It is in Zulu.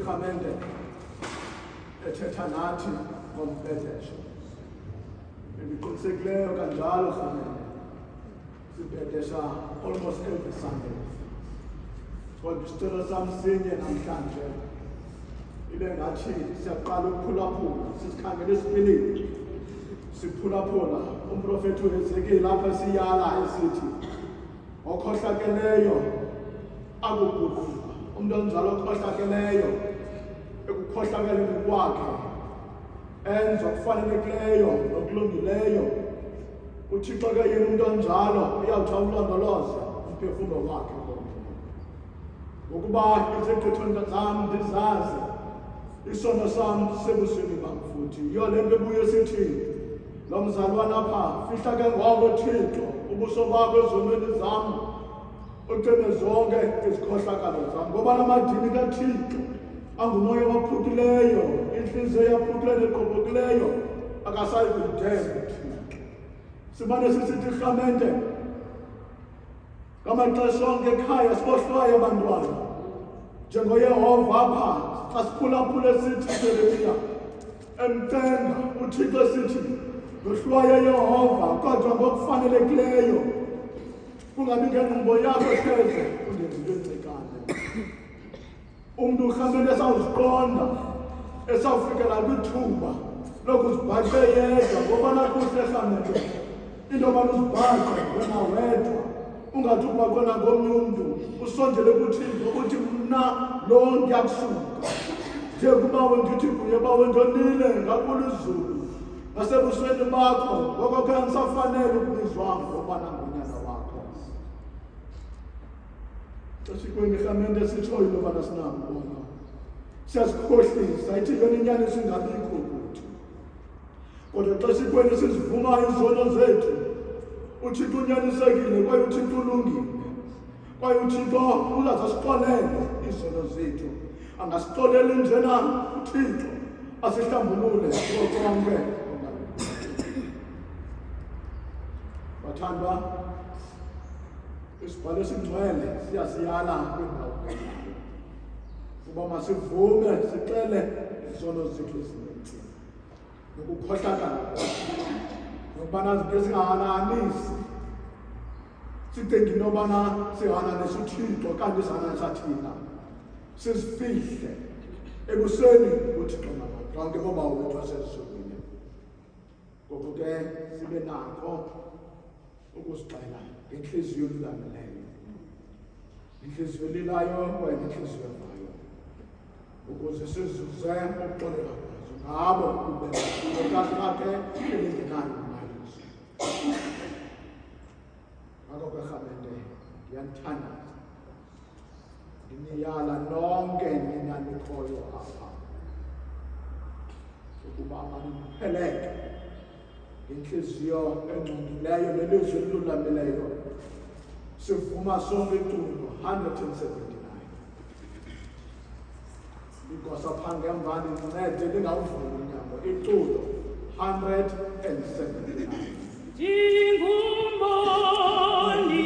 iRhamente ethetha nathi ngoMbhedesho. Bendiqinisekileyo kanjalo Rhamente. Sibhedesha almost every Sunday. Kodwa isicelo sami sinye namhlanje ibe ngathi siyaqala ukuphulaphula, sisikhangela isipilini. Siphulaphula umprofethi uHezekile lapha siyala esithi okhohlakeleyo akuguquka. Umuntu onjalo okhohlakeleyo ekukhohlakeleni kwakhe enza okufanelekileyo nokulungileyo. UThixo ke yena umuntu onjalo uyawuthi awulondoloze umphefumlo wakhe ngokuba izigqithonto zam ndizazi isono sam sebusweni bam futhi. Yiyo le nto ebuye sithi lo mzalwana apha fihla ke ngoko Thixo ubuso bakho ezonweni zam ucime zonke izikhohlakalo zam, ngoba la madini kaThixo angumoya waphukileyo, inhliziyo eyaphukileyo neqobokileyo akasayi kudemba uThixo. Simane sisithi Rhamente ngamaxesha onke ekhaya sibohlwaye abantwana njengoYehova apha xa siphulaphule sithi Jeremiya emcenga uThixo sithi ndohlwaye Yehova kodwa ngokufanelekileyo, kungabi ngengqumbo yakho hleze undenzile incekane. Umntu Rhamente esawuziqonda esawufikela kwithuba lokuzibhaqa yedwa, ngoba nakuhle Rhamente into yobana uzibhaqa wena wedwa, ungathi ubhaqwe nangomnye umntu, usondele kuThixo uthi mna lo ndiyakusuka njengoba wendithi kuye ba wendonile ngakule izulu nasebusweni bakho, ngoko ke andisafanele ukubizwa ngokubana ngunyana wakho. Xeshikweni Rhamente sitshoyo into yobana sinambona siyazikhohlisa, ithi yona inyaniso ingabikho kuthi. Kodwa xeshikweni sizivumayo izono zethu, uThixo unyanisekile kwaye uThixo ulungile, kwaye uThixo uzazasixolele izono zethu. Angasixoleli njena uThixo asihlambulule konke. Bathandwa, isibhalo esingcwele siyasiyala kwindawo ukuba masivume sixele izono zethu ezininzi nokukhohlakala nokubana zike singahananisi, sicinga into yobana sihananisa uThixo kanti sihananisa thina. Sizifihle ebusweni uThixo nabantu bonke bobawo bethu basezulwini. Ngoko ke sibe nakho ukusixela ngenhliziyo elulamileyo, inhliziyo elilayo kwaye nenhliziyo evayo, ukuze sizuze ukuxoleka kwazo ngabo ubekazi lakhe elingenayo imaliso. Ngako ke Rhamente ndiyanithandaza, ndiniyala nonke nina nikhoyo apha ukuba manipheleke ngenhliziyo engcungileyo nelizwi elulamileyo. Sivuma sonke iculo 179 igosa phange emva ndincede lingawuvuli unyango iculo 179.